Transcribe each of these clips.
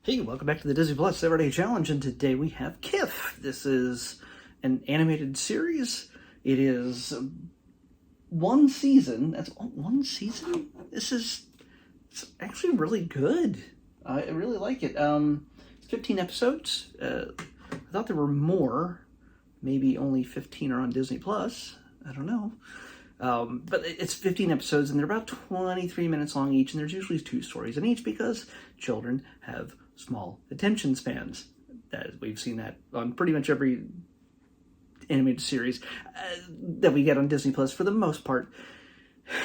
Hey, welcome back to the Disney Plus Everyday Challenge, and today we have Kiff. This is an animated series. It is one season. That's one season? It's actually really good. I really like it. It's 15 episodes. I thought there were more. Maybe only 15 are on Disney Plus. I don't know. But it's 15 episodes, and they're about 23 minutes long each, and there's usually 2 stories in each because children have small attention spans. We've seen that on pretty much every animated series that we get on Disney Plus for the most part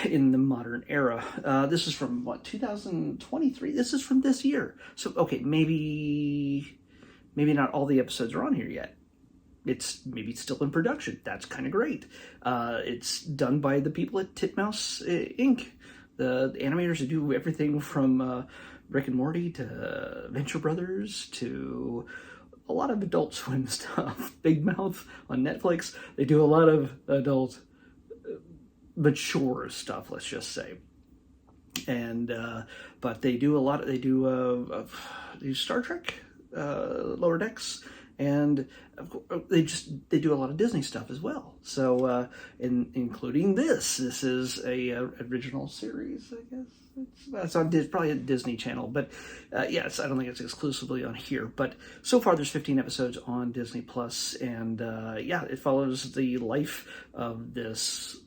in the modern era. This is from, 2023? This is from this year. So, okay, maybe not all the episodes are on here yet. It's maybe still in production. That's kind of great. It's done by the people at Titmouse Inc., the animators who do everything from Rick and Morty to Venture Brothers to a lot of Adult Swim stuff. Big Mouth on Netflix. They do a lot of adult, mature stuff, let's just say. And but they do a lot. They do Star Trek, Lower Decks. And they do a lot of Disney stuff as well. So, including this is a original series, I guess. It's on probably a Disney Channel, but yes, I don't think it's exclusively on here. But so far, there's 15 episodes on Disney Plus, and yeah, it follows the life of this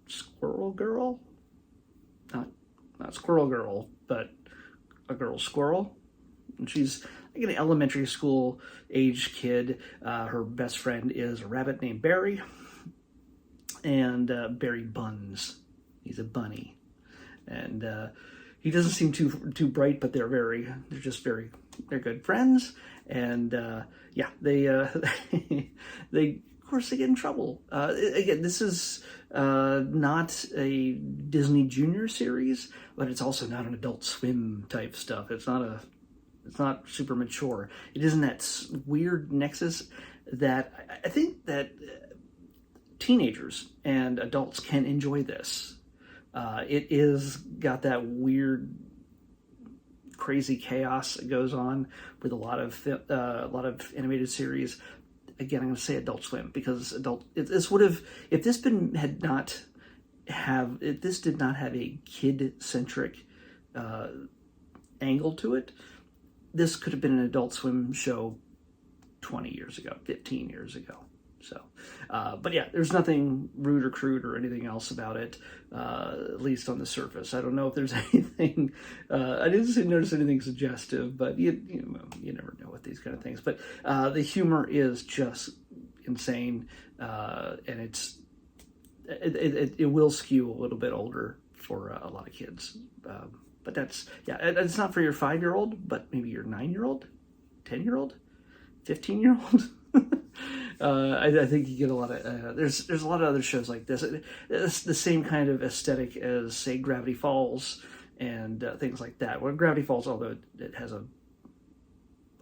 squirrel girl, not squirrel girl, but a girl squirrel, and she's like an elementary school age kid. Her best friend is a rabbit named Barry, and Barry Buns. He's a bunny, and he doesn't seem too bright, but they're good friends. And yeah, they of course they get in trouble. Again, this is not a Disney Junior series, but it's also not an Adult Swim type stuff. It's not super mature. It isn't that weird nexus that I think that teenagers and adults can enjoy this. It is got that weird, crazy chaos that goes on with a lot of animated series. Again, I'm going to say Adult Swim because if this did not have a kid-centric angle to it, this could have been an Adult Swim show 20 years ago, 15 years ago. So, but yeah, there's nothing rude or crude or anything else about it, at least on the surface. I don't know if there's anything, I didn't notice anything suggestive, but you never know with these kind of things. But the humor is just insane, and it will skew a little bit older for a lot of kids. But it's not for your 5-year-old, but maybe your 9-year-old, 10-year-old, 15-year-old. I think you get a lot of, there's a lot of other shows like this. It's the same kind of aesthetic as, say, Gravity Falls and things like that. Well, Gravity Falls, although it has a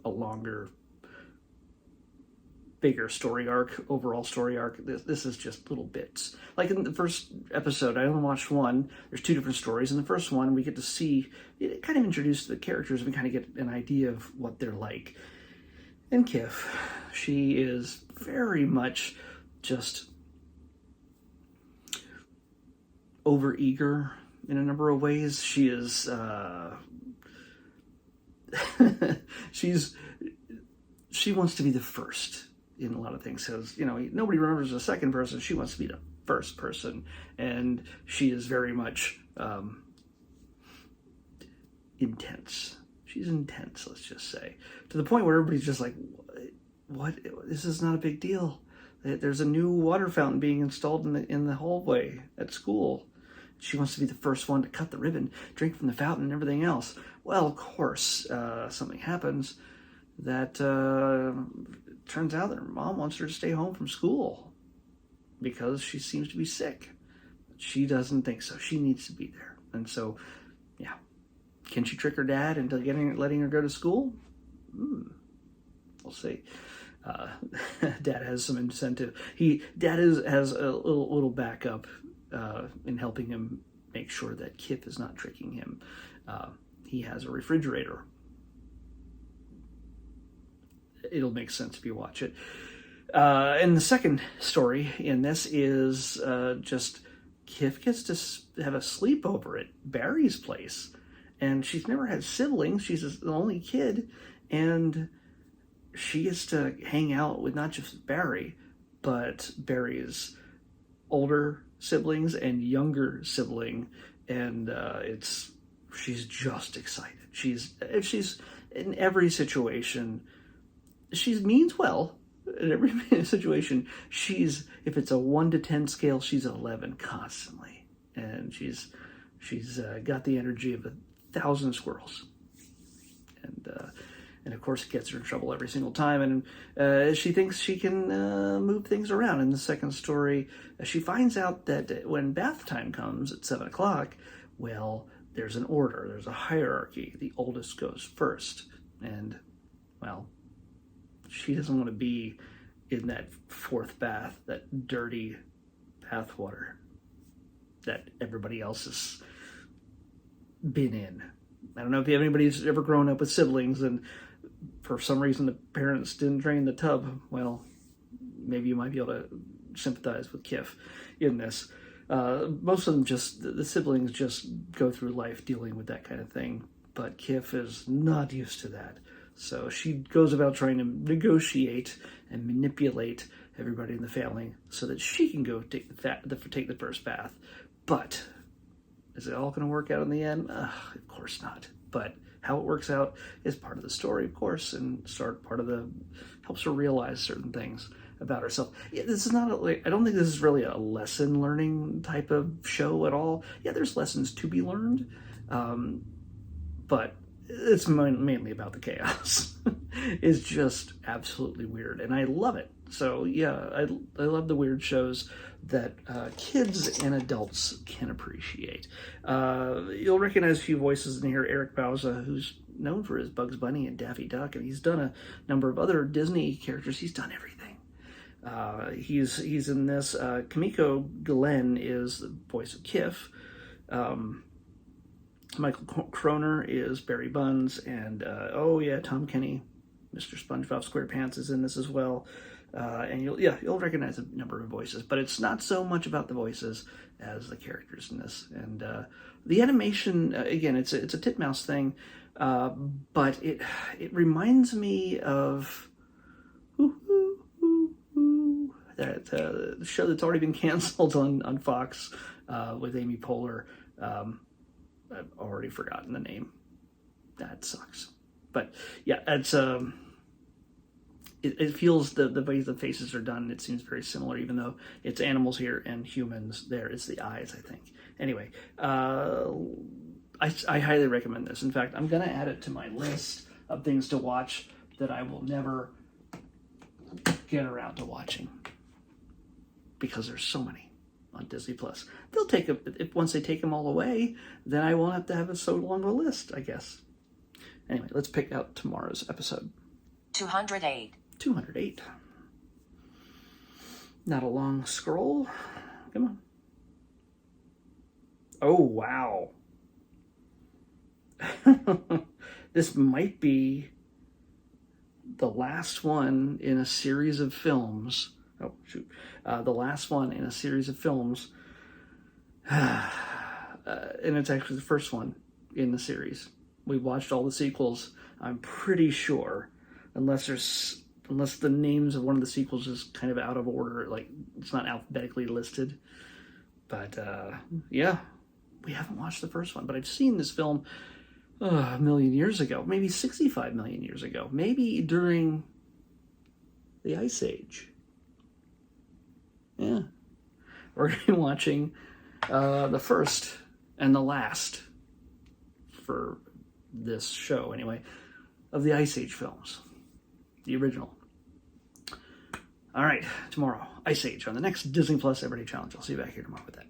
longer, bigger overall story arc. This is just little bits. Like in the first episode, I only watched one. There's 2 different stories. In the first one, we get to see, it kind of introduce the characters, and we kind of get an idea of what they're like. And Kiff, she is very much just overeager in a number of ways. She is, she wants to be the first in a lot of things, because nobody remembers the second person. She wants to be the first person, and she is very much intense. She's intense, let's just say, to the point where everybody's just like, what? This is not a big deal. There's a new water fountain being installed in the hallway at school. She wants to be the first one to cut the ribbon, drink from the fountain, and everything else. Well, of course, something happens that turns out that her mom wants her to stay home from school because she seems to be sick. She doesn't think so. She needs to be there. And so, yeah. Can she trick her dad into letting her go to school? We'll see. Dad has some incentive. Dad has a little backup in helping him make sure that Kiff is not tricking him. He has a refrigerator it'll make sense if you watch it. And the second story in this is just Kiff gets to have a sleepover at Barry's place. And she's never had siblings. She's the only kid. And she gets to hang out with not just Barry, but Barry's older siblings and younger sibling. And she's just excited. She's in every situation. She means well. In every situation, if it's a 1 to 10 scale, she's 11 constantly. And she's got the energy of 1,000 squirrels. And of course it gets her in trouble every single time. And she thinks she can move things around. In the second story, she finds out that when bath time comes at 7 o'clock, well, there's an order. There's a hierarchy. The oldest goes first. And, well, she doesn't want to be in that fourth bath, that dirty bath water that everybody else has been in. I don't know if anybody who's ever grown up with siblings and for some reason the parents didn't drain the tub. Well, maybe you might be able to sympathize with Kiff in this. Most of them the siblings just go through life dealing with that kind of thing. But Kiff is not used to that. So she goes about trying to negotiate and manipulate everybody in the family so that she can go take the first bath. But is it all going to work out in the end? Of course not. But how it works out is part of the story, of course, and helps her realize certain things about herself. Yeah, this is not I don't think this is really a lesson learning type of show at all. Yeah, there's lessons to be learned, but it's mainly about the chaos. It's just absolutely weird, and I love it. So yeah, I love the weird shows that kids and adults can appreciate. You'll recognize a few voices in here. Eric Bauza, who's known for his Bugs Bunny and Daffy Duck, and he's done a number of other Disney characters. He's done everything. He's in this. Kimiko Glenn is the voice of Kiff. Michael Croner is Barry Buns, and Tom Kenny, Mr. SpongeBob SquarePants is in this as well. And you'll recognize a number of voices, but it's not so much about the voices as the characters in this. And the animation, again, it's a titmouse thing, but it reminds me of that show that's already been canceled on Fox with Amy Poehler. I've already forgotten the name. That sucks. But yeah, it's it feels the way the faces are done, it seems very similar, even though it's animals here and humans there. It's the eyes, I think. Anyway, I highly recommend this. In fact, I'm going to add it to my list of things to watch that I will never get around to watching because there's so many on Disney Plus. They'll once they take them all away, then I won't have to have so long a list, I guess. Anyway, let's pick out tomorrow's episode. 208. 208. Not a long scroll. Come on. Oh, wow. This might be the last one in a series of films. Oh, shoot. The last one in a series of films. And it's actually the first one in the series. We watched all the sequels. I'm pretty sure, unless the names of one of the sequels is kind of out of order, like it's not alphabetically listed. But yeah, we haven't watched the first one, but I've seen this film a million years ago, maybe 65 million years ago, maybe during the Ice Age. Yeah, we're going to be watching the first and the last for this show, anyway, of the Ice Age films, the original. All right, tomorrow, Ice Age on the next Disney Plus Everyday Challenge. I'll see you back here tomorrow with that.